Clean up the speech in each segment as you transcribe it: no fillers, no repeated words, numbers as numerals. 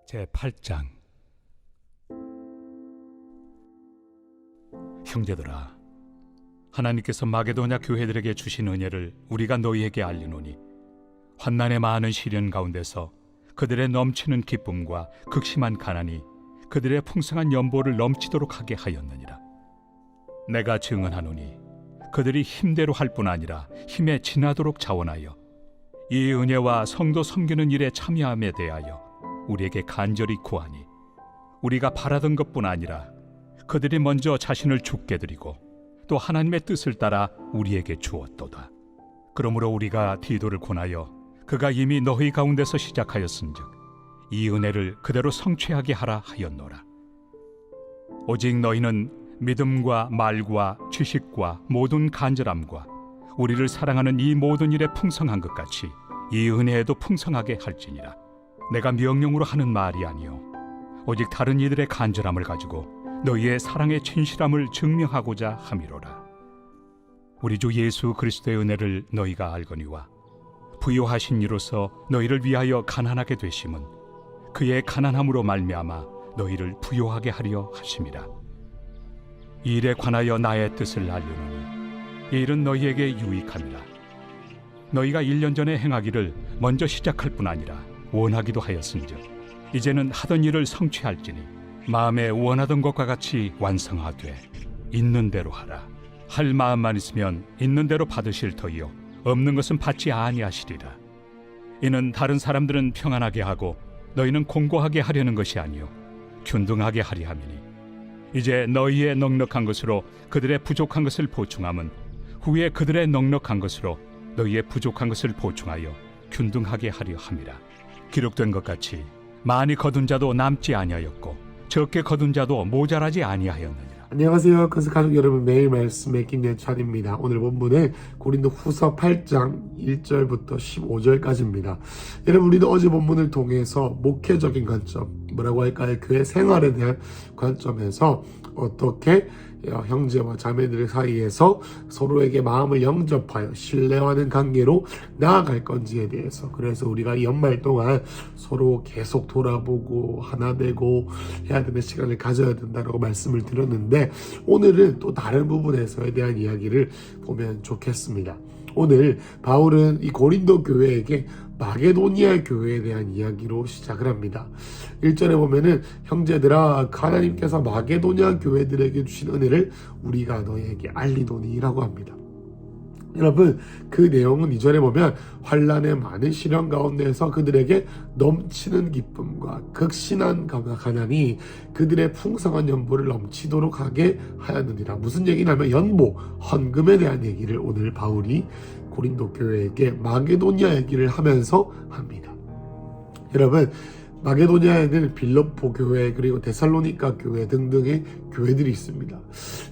제8장. 형제들아, 하나님께서 마게도냐 교회들에게 주신 은혜를 우리가 너희에게 알리노니 환난의 많은 시련 가운데서 그들의 넘치는 기쁨과 극심한 가난이 그들의 풍성한 연보를 넘치도록 하게 하였느니라. 내가 증언하노니 그들이 힘대로 할 뿐 아니라 힘에 지나도록 자원하여 이 은혜와 성도 섬기는 일에 참여함에 대하여 우리에게 간절히 구하니 우리가 바라던 것뿐 아니라 그들이 먼저 자신을 주께 드리고 또 하나님의 뜻을 따라 우리에게 주었도다. 그러므로 우리가 디도를 권하여 그가 이미 너희 가운데서 시작하였은즉 이 은혜를 그대로 성취하게 하라 하였노라. 오직 너희는 믿음과 말과 지식과 모든 간절함과 우리를 사랑하는 이 모든 일에 풍성한 것 같이 이 은혜에도 풍성하게 할지니라. 내가 명령으로 하는 말이 아니요 오직 다른 이들의 간절함을 가지고 너희의 사랑의 진실함을 증명하고자 함이로라. 우리 주 예수 그리스도의 은혜를 너희가 알거니와 부요하신 이로서 너희를 위하여 가난하게 되심은 그의 가난함으로 말미암아 너희를 부요하게 하려 하심이라. 이 일에 관하여 나의 뜻을 알려노니 이 일은 너희에게 유익함이라. 너희가 1년 전에 행하기를 먼저 시작할 뿐 아니라 원하기도 하였은즉 이제는 하던 일을 성취할지니 마음에 원하던 것과 같이 완성하되 있는 대로 하라. 할 마음만 있으면 있는 대로 받으실 터이요 없는 것은 받지 아니하시리라. 이는 다른 사람들은 평안하게 하고 너희는 공고하게 하려는 것이 아니요 균등하게 하리 함이니 이제 너희의 넉넉한 것으로 그들의 부족한 것을 보충함은 후에 그들의 넉넉한 것으로 너희의 부족한 것을 보충하여 균등하게 하려 함이라. 기록된 것 같이 많이 거둔 자도 남지 아니하였고 적게 거둔 자도 모자라지 아니하였느니라. 안녕하세요. 큰스 가족 여러분, 매일 말씀의 김예찬입니다. 오늘 본문은 고린도 후서 8장 1절부터 15절까지입니다. 여러분, 우리도 어제 본문을 통해서 목회적인 관점, 뭐라고 할까요? 교회 생활에 대한 관점에서 어떻게 형제와 자매들 사이에서 서로에게 마음을 영접하여 신뢰하는 관계로 나아갈 건지에 대해서, 그래서 우리가 이 연말 동안 서로 계속 돌아보고 하나 되고 해야 되는 시간을 가져야 된다고 말씀을 드렸는데, 오늘은 또 다른 부분에서에 대한 이야기를 보면 좋겠습니다. 오늘 바울은 이 고린도 교회에게 마게도니아 교회에 대한 이야기로 시작을 합니다. 1절에 보면은 형제들아, 하나님께서 마게도니아 교회들에게 주신 은혜를 우리가 너희에게 알리노니 라고 합니다. 여러분, 그 내용은 2절에 보면 환난의 많은 시련 가운데에서 그들에게 넘치는 기쁨과 극심한 가난이 그들의 풍성한 연보를 넘치도록 하게 하였느니라. 무슨 얘기냐면 연보, 헌금에 대한 얘기를 오늘 바울이 고린도 교회에게 마게도니아 얘기를 하면서 합니다. 여러분, 마게도니아에는 빌립보 교회 그리고 데살로니가 교회 등등의 교회들이 있습니다.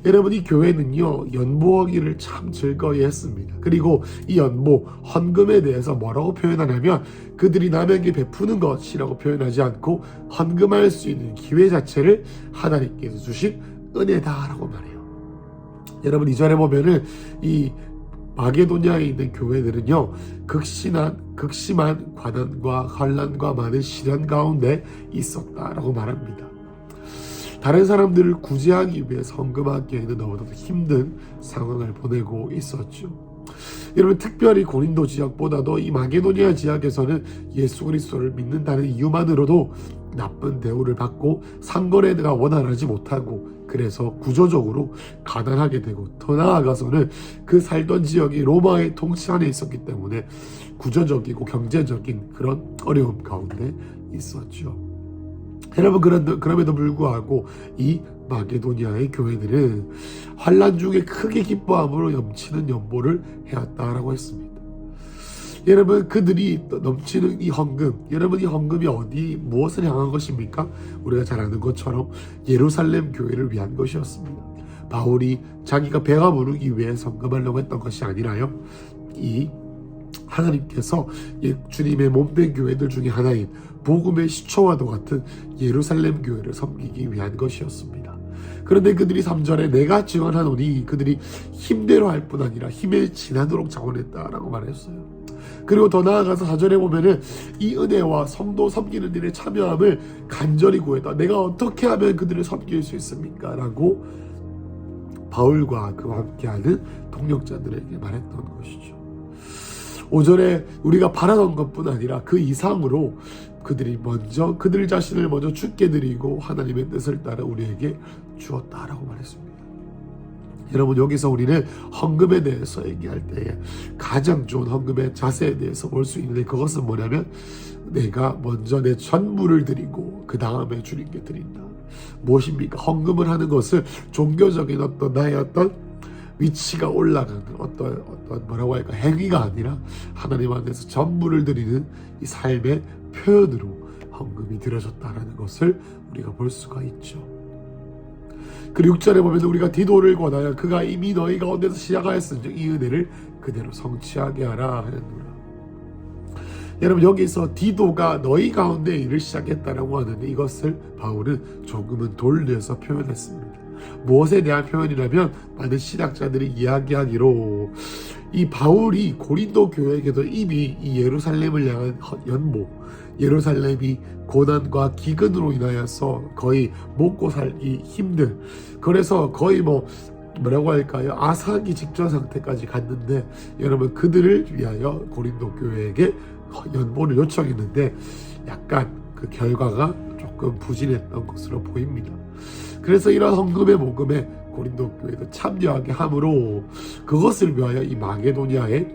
여러분, 이 교회는요 연보하기를 참 즐거이 했습니다. 그리고 이 연보, 헌금에 대해서 뭐라고 표현하냐면 그들이 남에게 베푸는 것이라고 표현하지 않고 헌금할 수 있는 기회 자체를 하나님께서 주신 은혜다라고 말해요. 여러분, 2절에 보면은 이 마게도니아에 있는 교회들은요 극심한 가난과 환난과 많은 시련 가운데 있었다라고 말합니다. 다른 사람들을 구제하기 위해 헌금하기에는 너무나도 힘든 상황을 보내고 있었죠. 여러분, 특별히 고린도 지역보다도 이 마게도니아 지역에서는 예수 그리스도를 믿는다는 이유만으로도 나쁜 대우를 받고 상거래가 원활하지 못하고, 그래서 구조적으로 가난하게 되고, 더 나아가서는 그 살던 지역이 로마의 통치 안에 있었기 때문에 구조적이고 경제적인 그런 어려움 가운데 있었죠. 여러분, 그럼에도 불구하고 이 마게도니아의 교회들은 환난 중에 크게 기뻐함으로 넘치는 연보를 해왔다라고 했습니다. 여러분, 그들이 넘치는 이 헌금, 여러분, 이 헌금이 무엇을 향한 것입니까? 우리가 잘 아는 것처럼 예루살렘 교회를 위한 것이었습니다. 바울이 자기가 배가 부르기 위해 헌금하려고 했던 것이 아니라요, 이 하나님께서 주님의 몸된 교회들 중에 하나인 복음의 시초와도 같은 예루살렘 교회를 섬기기 위한 것이었습니다. 그런데 그들이 3절에 내가 증언하노니 그들이 힘대로 할 뿐 아니라 힘에 지나도록 자원했다라고 말했어요. 그리고 더 나아가서 4절에 보면은 이 은혜와 성도 섬기는 일에 참여함을 간절히 구했다. 내가 어떻게 하면 그들을 섬길 수 있습니까? 라고 바울과 그와 함께하는 동역자들에게 말했던 것이죠. 5절에 우리가 바라던 것뿐 아니라 그 이상으로 그들이 먼저 그들 자신을 먼저 주께 드리고 하나님의 뜻을 따라 우리에게 주었다라고 말했습니다. 여러분, 여기서 우리는 헌금에 대해서 얘기할 때에 가장 좋은 헌금의 자세에 대해서 볼 수 있는데, 그것은 뭐냐면 내가 먼저 내 전부를 드리고 그 다음에 주님께 드린다. 무엇입니까? 헌금을 하는 것은 종교적인 어떤 나의 어떤 위치가 올라가는 어떤 뭐라고 할까, 행위가 아니라 하나님 안에서 전부를 드리는 이 삶의 표현으로 헌금이 드려졌다라는 것을 우리가 볼 수가 있죠. 그리고 6절에 보면 우리가 디도를 권하여 그가 이미 너희 가운데서 시작하였은즉 이 은혜를 그대로 성취하게 하라 하였노라. 여러분, 여기서 디도가 너희 가운데 일을 시작했다라고 하는데, 이것을 바울은 조금은 돌려서 표현했습니다. 무엇에 대한 표현이라면 많은 신학자들이 이야기하기로 이 바울이 고린도 교회에게도 이미 이 예루살렘을 향한 연보, 예루살렘이 고난과 기근으로 인하여서 거의 먹고 살기 힘든, 그래서 거의 뭐라고 할까요, 아사하기 직전 상태까지 갔는데, 여러분 그들을 위하여 고린도 교회에게 연보를 요청했는데 약간 그 결과가 조금 부진했던 것으로 보입니다. 그래서 이런 헌금의 모금에 고린도 교회도 참여하게 함으로 그것을 위하여 이 마게도니아의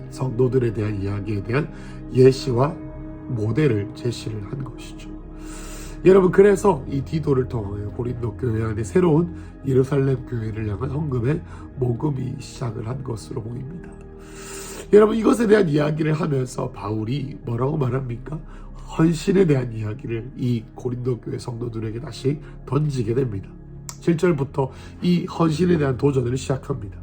성도들에 대한 이야기에 대한 예시와 모델을 제시를 한 것이죠. 여러분, 그래서 이 디도를 통하여 고린도 교회 안에 새로운 예루살렘 교회를 향한 헌금의 모금이 시작을 한 것으로 보입니다. 여러분, 이것에 대한 이야기를 하면서 바울이 뭐라고 말합니까? 헌신에 대한 이야기를 이 고린도 교회 성도들에게 다시 던지게 됩니다. 7절부터 이 헌신에 대한 도전을 시작합니다.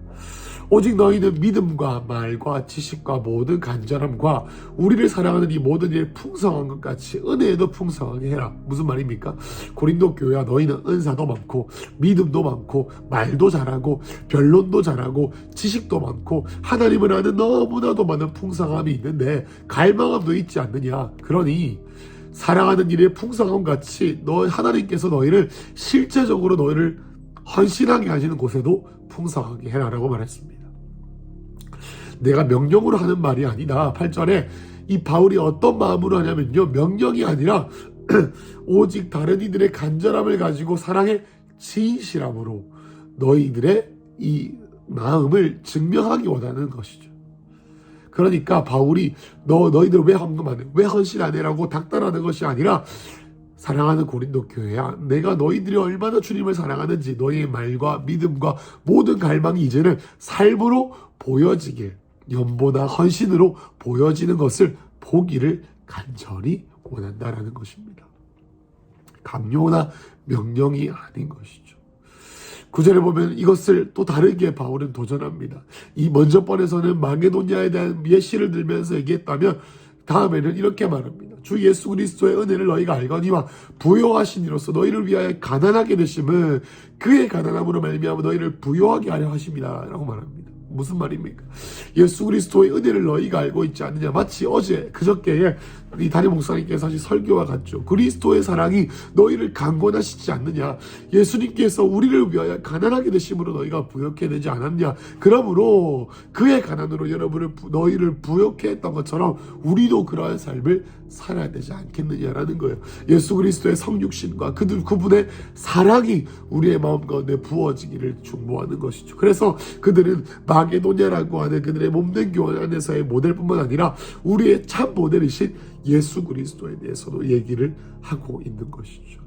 오직 너희는 믿음과 말과 지식과 모든 간절함과 우리를 사랑하는 이 모든 일 풍성한 것 같이 은혜에도 풍성하게 해라. 무슨 말입니까? 고린도 교회와 너희는 은사도 많고 믿음도 많고 말도 잘하고 변론도 잘하고 지식도 많고 하나님을 아는 너무나도 많은 풍성함이 있는데 갈망함도 있지 않느냐. 그러니 사랑하는 일의 풍성함 같이 하나님께서 너희를 실제적으로 너희를 헌신하게 하시는 곳에도 풍성하게 해라라고 말했습니다. 내가 명령으로 하는 말이 아니다. 8절에 이 바울이 어떤 마음으로 하냐면요, 명령이 아니라 오직 다른 이들의 간절함을 가지고 사랑의 진실함으로 너희들의 이 마음을 증명하기 원하는 것이죠. 그러니까 바울이 너희들 왜 헌금 안 해? 왜 헌신 안 해라고 닥달하는 것이 아니라, 사랑하는 고린도 교회야, 내가 너희들이 얼마나 주님을 사랑하는지 너희의 말과 믿음과 모든 갈망이 이제는 삶으로 보여지길, 연보나 헌신으로 보여지는 것을 보기를 간절히 원한다라는 것입니다. 강요나 명령이 아닌 것이죠. 9절에 보면 이것을 또 다르게 바울은 도전합니다. 이 먼저 번에서는 마게도니아에 대한 예시를 들면서 얘기했다면, 다음에는 이렇게 말합니다. 주 예수 그리스도의 은혜를 너희가 알거니와 부요하신 이로써 너희를 위하여 가난하게 되심은 그의 가난함으로 말미암아 너희를 부요하게 하려 하심이다 라고 말합니다. 무슨 말입니까? 예수 그리스도의 은혜를 너희가 알고 있지 않느냐. 마치 어제 그저께에 이 담임 목사님께서 하신 설교와 같죠. 그리스도의 사랑이 너희를 강권하시지 않느냐. 예수님께서 우리를 위하여 가난하게 되심으로 너희가 부욕해 되지 않았냐. 그러므로 그의 가난으로 너희를 부욕해 했던 것처럼 우리도 그러한 삶을 살아야 되지 않겠느냐라는 거예요. 예수 그리스도의 성육신과 그분의 사랑이 우리의 마음 가운데 부어지기를 중보하는 것이죠. 그래서 그들은 마게도냐라고 하는 그들의 몸된 교회 안에서의 모델뿐만 아니라 우리의 참 모델이신 예수 그리스도에 대해서도 얘기를 하고 있는 것이죠.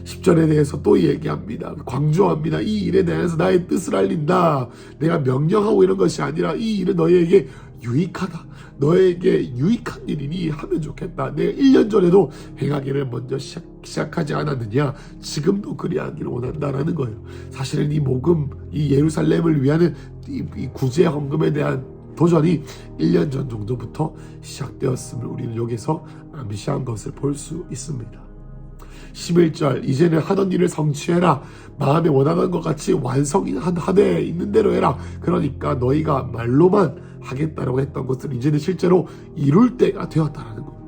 10절에 대해서 또 얘기합니다. 강조합니다. 이 일에 대해서 나의 뜻을 알린다. 내가 명령하고 이런 것이 아니라 이 일은 너희에게 유익하다. 너에게 유익한 일이니 하면 좋겠다. 내가 1년 전에도 행하기를 먼저 시작하지 않았느냐. 지금도 그리하기를 원한다라는 거예요. 사실은 이 모금, 이 예루살렘을 위한 이 구제 헌금에 대한 도전이 1년 전 정도부터 시작되었음을 우리는 여기서 암시한 것을 볼 수 있습니다. 11절, 이제는 하던 일을 성취해라. 마음에 원하는 것 같이 완성하되 있는 대로 해라. 그러니까 너희가 말로만 하겠다라고 했던 것을 이제는 실제로 이룰 때가 되었다라는 겁니다.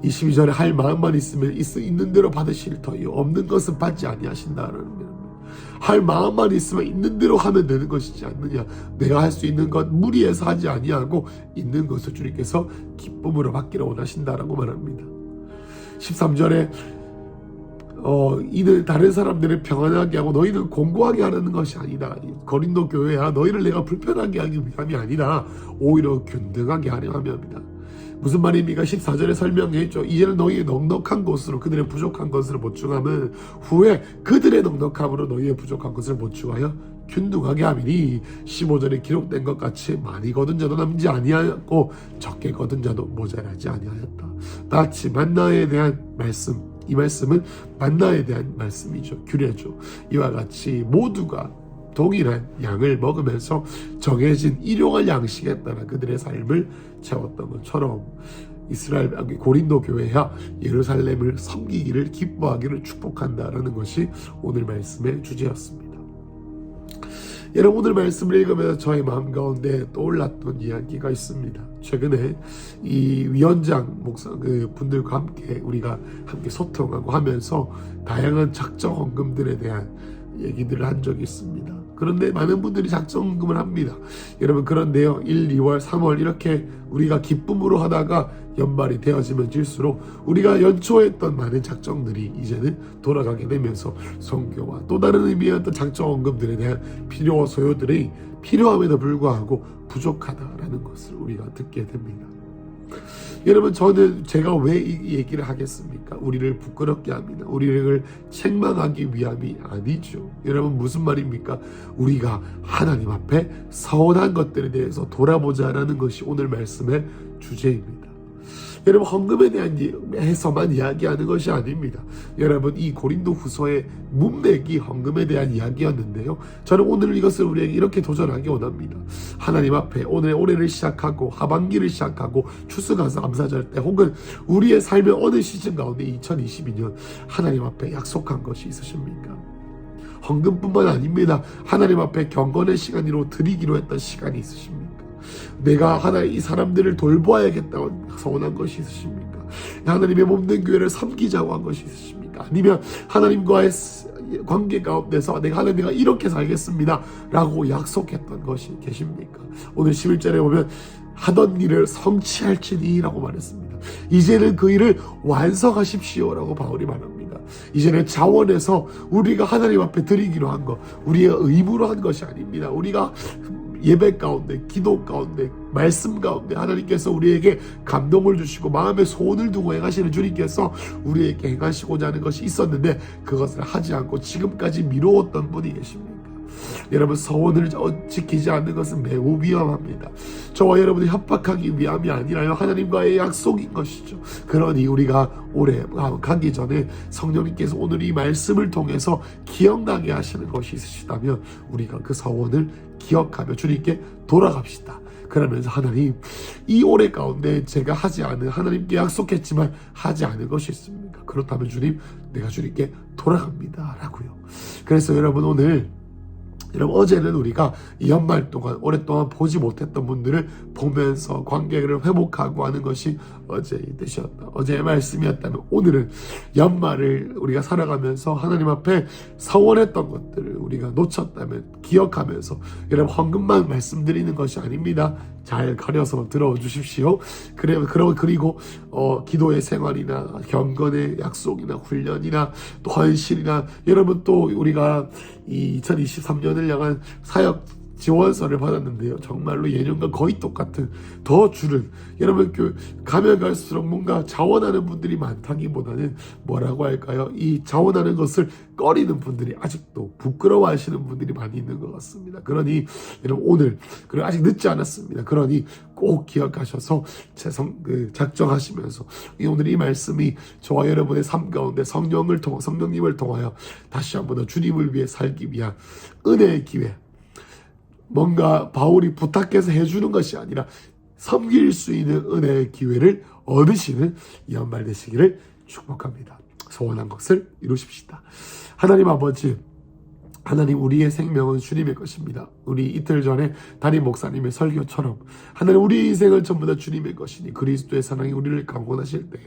22절에 할 마음만 있으면 있는 대로 받으실 터이요 없는 것은 받지 아니하신다라는 겁니다. 할 마음만 있으면 있는 대로 하면 되는 것이지 않느냐. 내가 할 수 있는 것 무리해서 하지 아니하고 있는 것을 주님께서 기쁨으로 받기를 원하신다라고 말합니다. 13절에 이는 다른 사람들을 평안하게 하고 너희는 공고하게 하려는 것이 아니다. 고린도 교회야 너희를 내가 불편하게 하기 위함이 아니라 오히려 균등하게 하려 함이옵니다. 무슨 말입니까? 14절에 설명해 있죠. 이제는 너희의 넉넉한 것으로 그들의 부족한 것을 보충하면 후에 그들의 넉넉함으로 너희의 부족한 것을 보충하여 균등하게 함이니 15절에 기록된 것 같이 많이 거둔 자도 남지 아니하였고 적게 거둔 자도 모자라지 아니하였다. 나같이 만나에 대한 말씀, 이 말씀은 만나에 대한 말씀이죠. 규례죠. 이와 같이 모두가 동일한 양을 먹으면서 정해진 일용할 양식에 따라 그들의 삶을 채웠던 것처럼 이스라엘 고린도 교회야 예루살렘을 섬기기를 기뻐하기를 축복한다라는 것이 오늘 말씀의 주제였습니다. 여러분 오늘 말씀을 읽으면서 저의 마음 가운데 떠올랐던 이야기가 있습니다. 최근에 이 위원장 목사 분들과 함께 우리가 함께 소통하고 하면서 다양한 작정 헌금들에 대한 얘기들을 한 적이 있습니다. 그런데 많은 분들이 작정금을 합니다. 여러분 그런데요 1, 2월, 3월 이렇게 우리가 기쁨으로 하다가 연말이 되어지면 질수록 우리가 연초했던 많은 작정들이 이제는 돌아가게 되면서 선교와 또 다른 의미의 어떤 작정원금들에 대한 필요와 소요들이 필요함에도 불구하고 부족하다라는 것을 우리가 듣게 됩니다. 여러분 저는 제가 왜 이 얘기를 하겠습니까? 우리를 부끄럽게 합니다. 우리를 책망하기 위함이 아니죠. 여러분 무슨 말입니까? 우리가 하나님 앞에 서운한 것들에 대해서 돌아보자라는 것이 오늘 말씀의 주제입니다. 여러분 헌금에 대한 해서만 이야기하는 것이 아닙니다. 여러분 이 고린도 후서의 문맥이 헌금에 대한 이야기였는데요. 저는 오늘 이것을 우리에게 이렇게 도전하기 원합니다. 하나님 앞에 오늘 올해를 시작하고 하반기를 시작하고 추수감사절 때 혹은 우리의 삶의 어느 시즌 가운데 2022년 하나님 앞에 약속한 것이 있으십니까? 헌금뿐만 아닙니다. 하나님 앞에 경건의 시간으로 드리기로 했던 시간이 있으십니까? 내가 하나님 이 사람들을 돌보아야겠다고 서운한 것이 있으십니까? 하나님의 몸된 교회를 섬기자고 한 것이 있으십니까? 아니면 하나님과의 관계 가운데서 내가 이렇게 살겠습니다 라고 약속했던 것이 계십니까? 오늘 11절에 보면 하던 일을 성취할지니 라고 말했습니다. 이제는 그 일을 완성하십시오 라고 바울이 말합니다. 이제는 자원에서 우리가 하나님 앞에 드리기로 한 것, 우리의 의무로 한 것이 아닙니다. 우리가 예배 가운데, 기도 가운데, 말씀 가운데 하나님께서 우리에게 감동을 주시고 마음에 소원을 두고 행하시는 주님께서 우리에게 행하시고자 하는 것이 있었는데 그것을 하지 않고 지금까지 미루었던 분이 계십니까? 여러분 서원을 지키지 않는 것은 매우 위험합니다. 저와 여러분이 협박하기 위함이 아니라요 하나님과의 약속인 것이죠. 그러니 우리가 올해 가기 전에 성령님께서 오늘 이 말씀을 통해서 기억나게 하시는 것이 있으시다면 우리가 그 서원을 기억하며 주님께 돌아갑시다. 그러면서 하나님 이 올해 가운데 제가 하지 않은 하나님께 약속했지만 하지 않은 것이 있습니까? 그렇다면 주님 내가 주님께 돌아갑니다 라고요. 그래서 여러분 오늘 어제는 우리가 이 연말 동안 오랫동안 보지 못했던 분들을 보면서 관계를 회복하고 하는 것이 어제의 뜻이었다. 어제의 말씀이었다면 오늘은 연말을 우리가 살아가면서 하나님 앞에 서원했던 것들을 우리가 놓쳤다면 기억하면서 여러분 헌금만 말씀드리는 것이 아닙니다. 잘 가려서 들어주십시오. 그리고 기도의 생활이나 경건의 약속이나 훈련이나 또 헌신이나 여러분 또 우리가 이 2023년을 향한 사역 지원서를 받았는데요. 정말로 예년과 거의 똑같은 더 줄은 여러분 가면 갈수록 뭔가 자원하는 분들이 많다기보다는 뭐라고 할까요? 이 자원하는 것을 꺼리는 분들이 아직도 부끄러워하시는 분들이 많이 있는 것 같습니다. 그러니 여러분 오늘 그리고 아직 늦지 않았습니다. 그러니 꼭 기억하셔서 작정하시면서 오늘 이 말씀이 저와 여러분의 삶 가운데 성령님을 통하여 다시 한번 더 주님을 위해 살기 위한 은혜의 기회, 뭔가 바울이 부탁해서 해주는 것이 아니라 섬길 수 있는 은혜의 기회를 얻으시는 연말 되시기를 축복합니다. 소원한 것을 이루십시다. 하나님 아버지, 하나님 우리의 생명은 주님의 것입니다. 우리 이틀 전에 담임 목사님의 설교처럼 하나님 우리 인생은 전부 다 주님의 것이니 그리스도의 사랑이 우리를 강권하실 때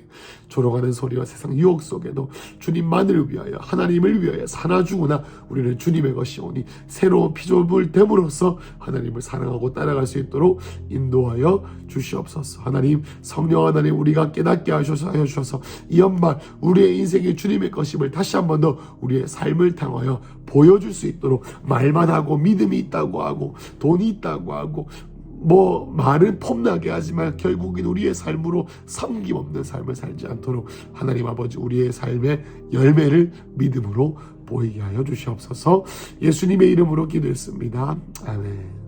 졸아가는 소리와 세상 유혹 속에도 주님만을 위하여 하나님을 위하여 사나 죽으나 우리는 주님의 것이오니 새로운 피조물 됨으로써 하나님을 사랑하고 따라갈 수 있도록 인도하여 주시옵소서. 하나님 성령 하나님 우리가 깨닫게 하셔서 이 연말 우리의 인생이 주님의 것임을 다시 한 번 더 우리의 삶을 통하여 보여줄 수 있도록 말만 하고 믿음이 있다고 하고 돈이 있다고 하고 뭐 말은 폼나게 하지만 결국엔 우리의 삶으로 섬김없는 삶을 살지 않도록 하나님 아버지 우리의 삶의 열매를 믿음으로 보이게 하여 주시옵소서. 예수님의 이름으로 기도했습니다. 아멘.